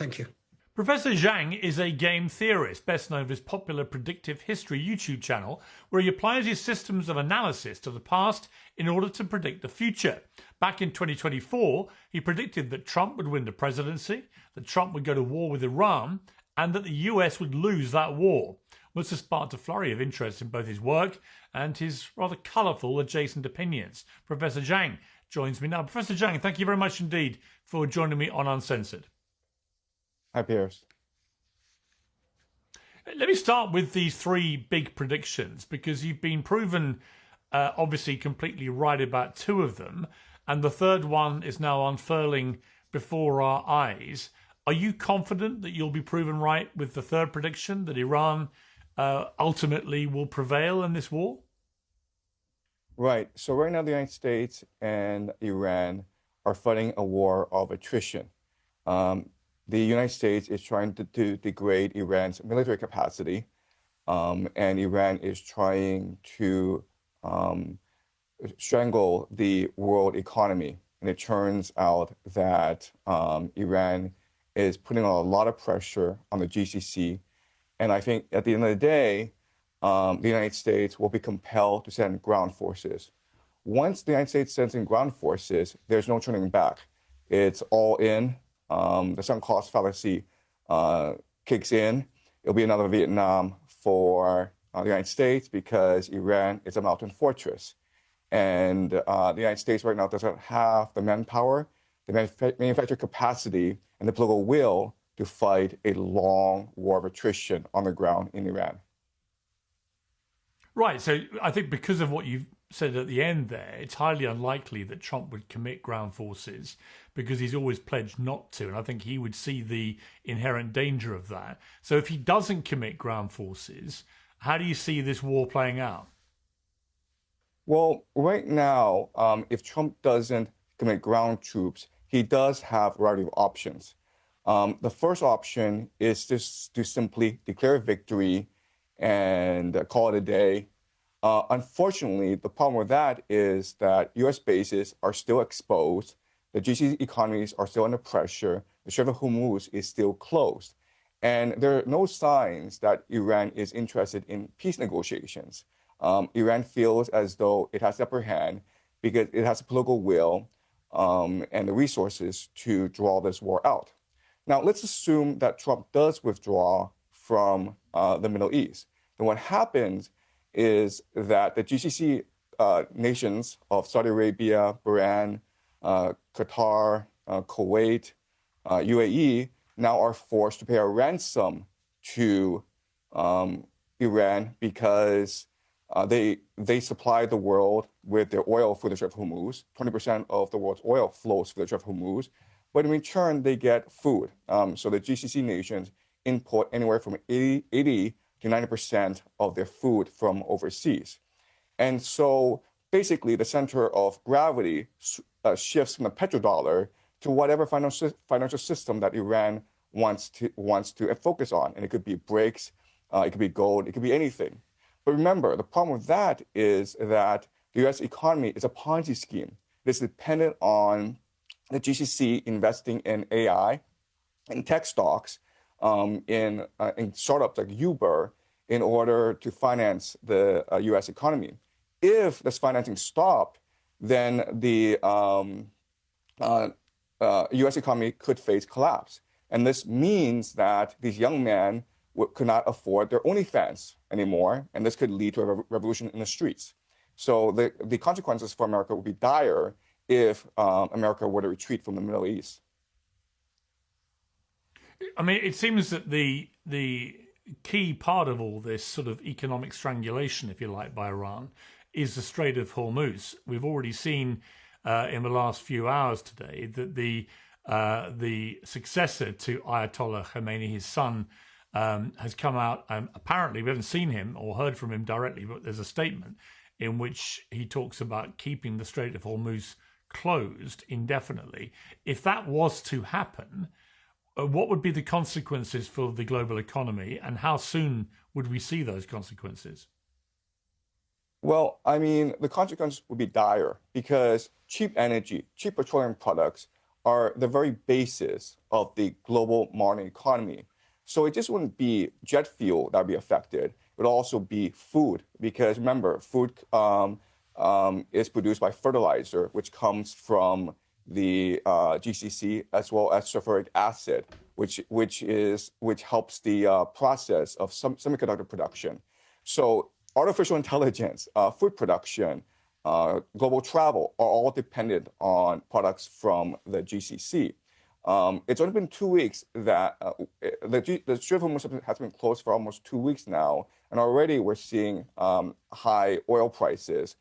Thank you. Professor Jiang is a game theorist, best known for his popular Predictive History YouTube channel, where he applies his systems of analysis to the past in order to predict the future. Back in 2024, he predicted that Trump would win the presidency, that Trump would go to war with Iran, and that the US would lose that war. Must have sparked a flurry of interest in both his work and his rather colourful adjacent opinions. Professor Jiang joins me now. Professor Jiang, thank you very much indeed for joining me on Uncensored. Hi, Piers. Let me start with these three big predictions, because you've been proven obviously completely right about two of them, and the third one is now unfurling before our eyes. Are you confident that you'll be proven right with the third prediction, that Iran ultimately will prevail in this war? Right. So right now, the United States and Iran are fighting a war of attrition. The United States is trying to degrade Iran's military capacity, and Iran is trying to strangle the world economy. And it turns out that Iran is putting a lot of pressure on the GCC. And I think at the end of the day, the United States will be compelled to send ground forces. Once the United States sends in ground forces, there's no turning back. It's all in. The sunk cost fallacy kicks in. It'll be another Vietnam for the United States, because Iran is a mountain fortress. And the United States right now doesn't have the manpower, the manufacturing capacity, and the political will to fight a long war of attrition on the ground in Iran. Right. So I think because of what you've said at the end there, it's highly unlikely that Trump would commit ground forces, because he's always pledged not to. And I think he would see the inherent danger of that. So if he doesn't commit ground forces, how do you see this war playing out? Well, right now, if Trump doesn't commit ground troops, he does have a variety of options. The first option is just to simply declare victory and call it a day. Unfortunately, the problem with that is that U.S. bases are still exposed. The GCC economies are still under pressure. The Strait of Hormuz is still closed. And there are no signs that Iran is interested in peace negotiations. Iran feels as though it has the upper hand because it has the political will and the resources to draw this war out. Now, let's assume that Trump does withdraw from the Middle East. Then what happens is that the GCC nations of Saudi Arabia, Bahrain, Qatar, Kuwait, UAE now are forced to pay a ransom to Iran because they supply the world with their oil for the Strait of Hormuz. 20% of the world's oil flows through the Strait of Hormuz. But in return, they get food. So the GCC nations import anywhere from 80 to 90% of their food from overseas. And so basically the center of gravity shifts from the petrodollar to whatever financial system that Iran wants to focus on. And it could be BRICS, it could be gold, it could be anything. But remember, the problem with that is that the US economy is a Ponzi scheme. It's dependent on the GCC investing in AI, in tech stocks, in startups like Uber in order to finance the US economy. If this financing stopped, then the US economy could face collapse. And this means that these young men could not afford their OnlyFans anymore, and this could lead to a revolution in the streets. So the consequences for America would be dire if America were to retreat from the Middle East. I mean, it seems that the key part of all this sort of economic strangulation, if you like, by Iran is the Strait of Hormuz. We've already seen in the last few hours today that the successor to Ayatollah Khomeini, his son, has come out. Apparently, we haven't seen him or heard from him directly, but there's a statement in which he talks about keeping the Strait of Hormuz closed indefinitely. If that was to happen, what would be the consequences for the global economy, and how soon would we see those consequences? Well, I mean, the consequences would be dire because cheap energy, cheap petroleum products are the very basis of the global modern economy. So it just wouldn't be jet fuel that would be affected. It would also be food, because remember, food is produced by fertilizer, which comes from the GCC, as well as sulfuric acid, which helps the process of some semiconductor production. So artificial intelligence, food production, global travel are all dependent on products from the GCC. It's only been 2 weeks that the Strait of Hormuz has been closed for almost 2 weeks now, and already we're seeing high oil prices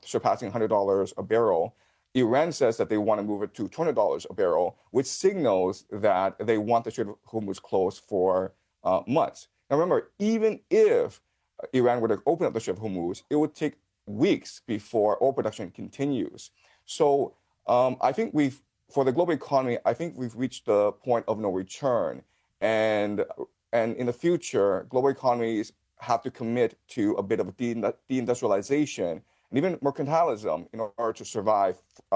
surpassing $100 a barrel. Iran says that they want to move it to $200 a barrel, which signals that they want the Strait of Hormuz closed for months. Now remember, even if Iran were to open up the Strait of Hormuz, it would take weeks before oil production continues. So I think for the global economy, I think we've reached the point of no return. And in the future, global economies have to commit to a bit of deindustrialization and even mercantilism in order to survive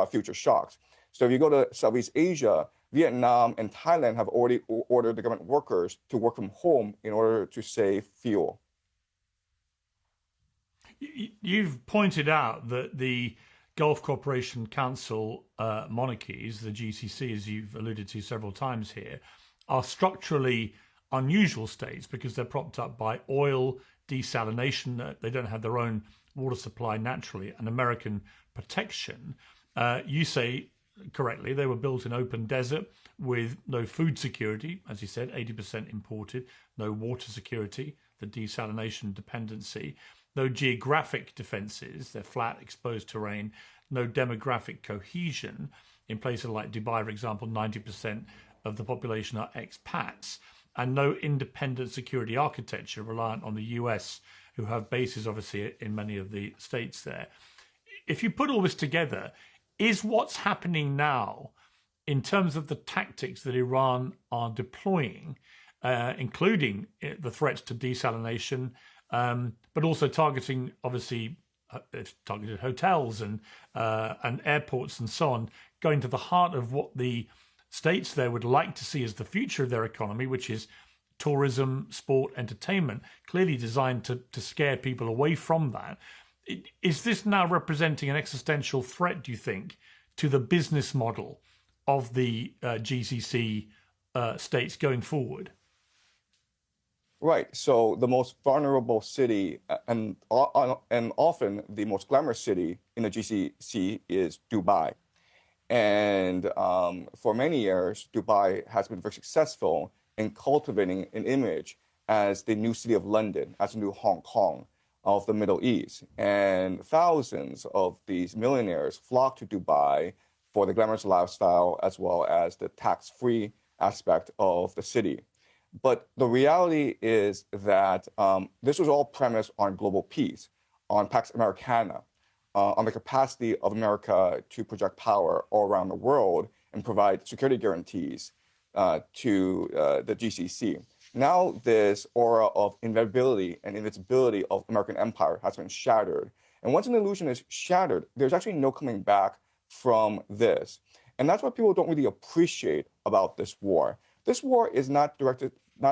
future shocks. So if you go to Southeast Asia, Vietnam and Thailand have already ordered the government workers to work from home in order to save fuel. You've pointed out that the Gulf Cooperation Council monarchies, the GCC, as you've alluded to several times here, are structurally unusual states because they're propped up by oil, desalination. They don't have their own water supply naturally, and American protection. You say correctly, they were built in open desert with no food security, as you said, 80% imported, no water security, the desalination dependency, no geographic defenses, they're flat, exposed terrain, no demographic cohesion. In places like Dubai, for example, 90% of the population are expats, and no independent security architecture reliant on the US, who have bases obviously in many of the states there. If you put all this together, is what's happening now in terms of the tactics that Iran are deploying, including the threats to desalination, but also targeting, obviously, it's targeted hotels and airports and so on, going to the heart of what the states there would like to see as the future of their economy, which is tourism, sport, entertainment, clearly designed to scare people away from that. Is this now representing an existential threat, do you think, to the business model of the GCC states going forward? Right. So the most vulnerable city and often the most glamorous city in the GCC is Dubai. And for many years, Dubai has been very successful in cultivating an image as the new city of London, as the new Hong Kong of the Middle East. And thousands of these millionaires flock to Dubai for the glamorous lifestyle as well as the tax-free aspect of the city. But the reality is that this was all premised on global peace, on Pax Americana, on the capacity of America to project power all around the world and provide security guarantees to the GCC. Now this aura of inevitability and invincibility of American empire has been shattered. And once an illusion is shattered, there's actually no coming back from this. And that's what people don't really appreciate about this war. This war is not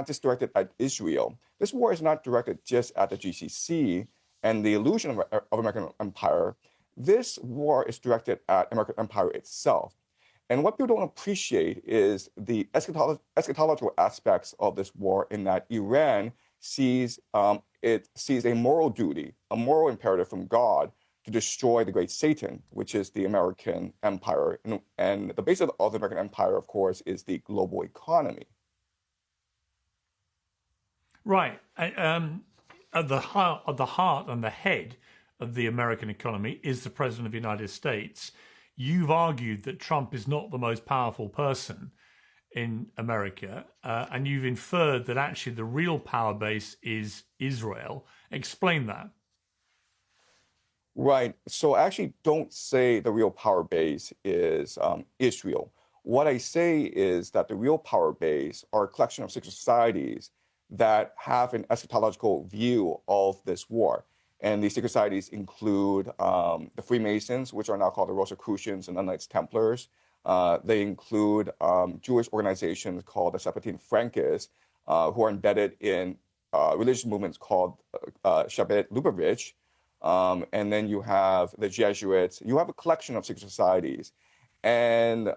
just directed at Israel. This war is not directed just at the GCC and the illusion of American empire. This war is directed at American empire itself. And what people don't appreciate is the eschatological aspects of this war, in that Iran sees a moral duty, a moral imperative from God to destroy the great Satan, which is the American empire. And the basis of the American empire, of course, is the global economy. Right. At the heart and the head of the American economy is the President of the United States. You've argued that Trump is not the most powerful person in America, and you've inferred that actually the real power base is Israel. Explain that. Right. So I actually don't say the real power base is Israel. What I say is that the real power base are a collection of secret societies that have an eschatological view of this war. And these secret societies include the Freemasons, which are now called the Rosicrucians and the Knights Templars, They include Jewish organizations called the Sabbatean-Frankist, who are embedded in religious movements called Shabbat Lubavitch. And then you have the Jesuits. You have a collection of secret societies. And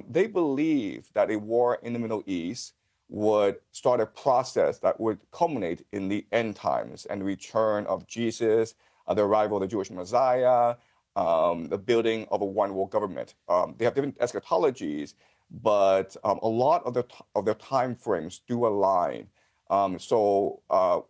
they believe that a war in the Middle East would start a process that would culminate in the end times and the return of Jesus, the arrival of the Jewish Messiah, the building of a one world government. They have different eschatologies, but a lot of their time frames do align. So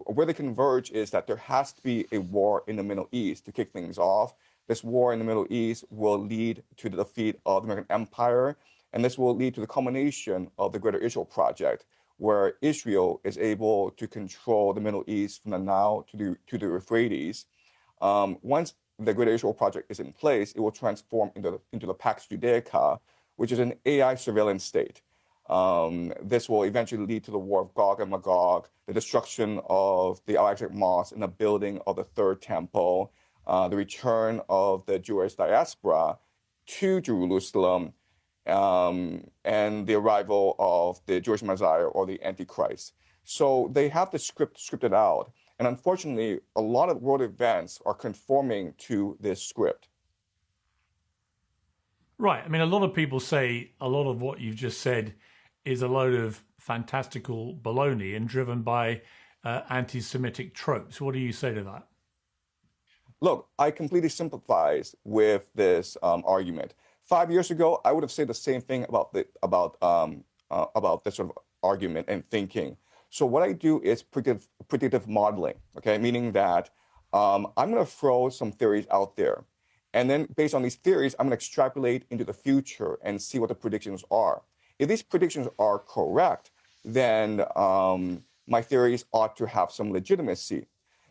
where they converge is that there has to be a war in the Middle East to kick things off. This war in the Middle East will lead to the defeat of the American Empire, and this will lead to the culmination of the Greater Israel Project, where Israel is able to control the Middle East from the Nile to the Euphrates. Once the Greater Israel Project is in place, it will transform into the Pax Judaica, which is an AI surveillance state. This will eventually lead to the war of Gog and Magog, the destruction of the Al-Aqsa Mosque and the building of the Third Temple, the return of the Jewish diaspora to Jerusalem, and the arrival of the Jewish Messiah or the Antichrist. So they have the scripted out. And unfortunately, a lot of world events are conforming to this script. Right. I mean, a lot of people say a lot of what you've just said is a load of fantastical baloney and driven by anti-Semitic tropes. What do you say to that? Look, I completely sympathize with this argument. 5 years ago, I would have said the same thing about this sort of argument and thinking. So what I do is predictive modeling, okay? Meaning that I'm going to throw some theories out there. And then based on these theories, I'm going to extrapolate into the future and see what the predictions are. If these predictions are correct, then my theories ought to have some legitimacy.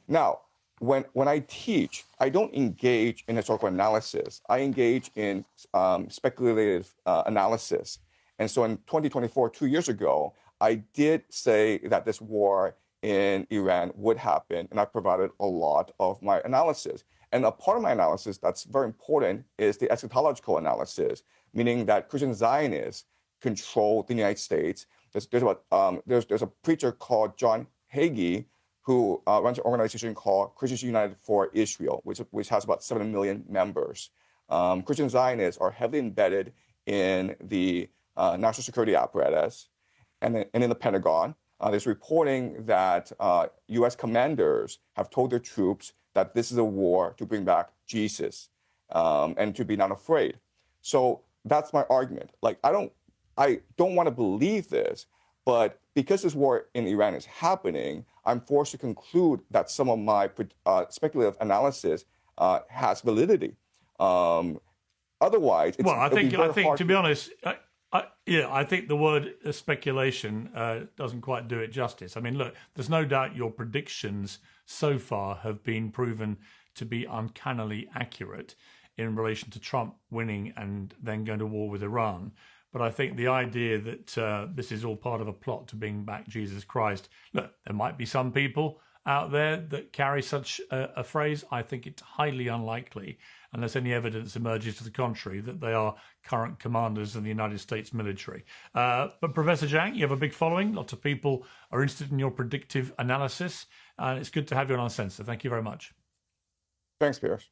Now, when I teach, I don't engage in historical analysis. I engage in speculative analysis. And so in 2024, 2 years ago, I did say that this war in Iran would happen, and I provided a lot of my analysis. And a part of my analysis that's very important is the eschatological analysis, meaning that Christian Zionists control the United States. There's a preacher called John Hagee who runs an organization called Christians United for Israel, which has about 7 million members. Christian Zionists are heavily embedded in the national security apparatus and in the Pentagon. There's reporting that U.S. commanders have told their troops that this is a war to bring back Jesus and to be not afraid. So that's my argument. Like, I don't want to believe this, but because this war in Iran is happening, I'm forced to conclude that some of my speculative analysis has validity. Otherwise, well, I think to be honest, I think the word speculation doesn't quite do it justice. I mean, look, there's no doubt your predictions so far have been proven to be uncannily accurate in relation to Trump winning and then going to war with Iran. But I think the idea that this is all part of a plot to bring back Jesus Christ, look, there might be some people out there that carry such a phrase. I think it's highly unlikely, unless any evidence emerges to the contrary, that they are current commanders in the United States military. But Professor Jiang, you have a big following. Lots of people are interested in your predictive analysis. And it's good to have you on Uncensored. Thank you very much. Thanks, Pierce.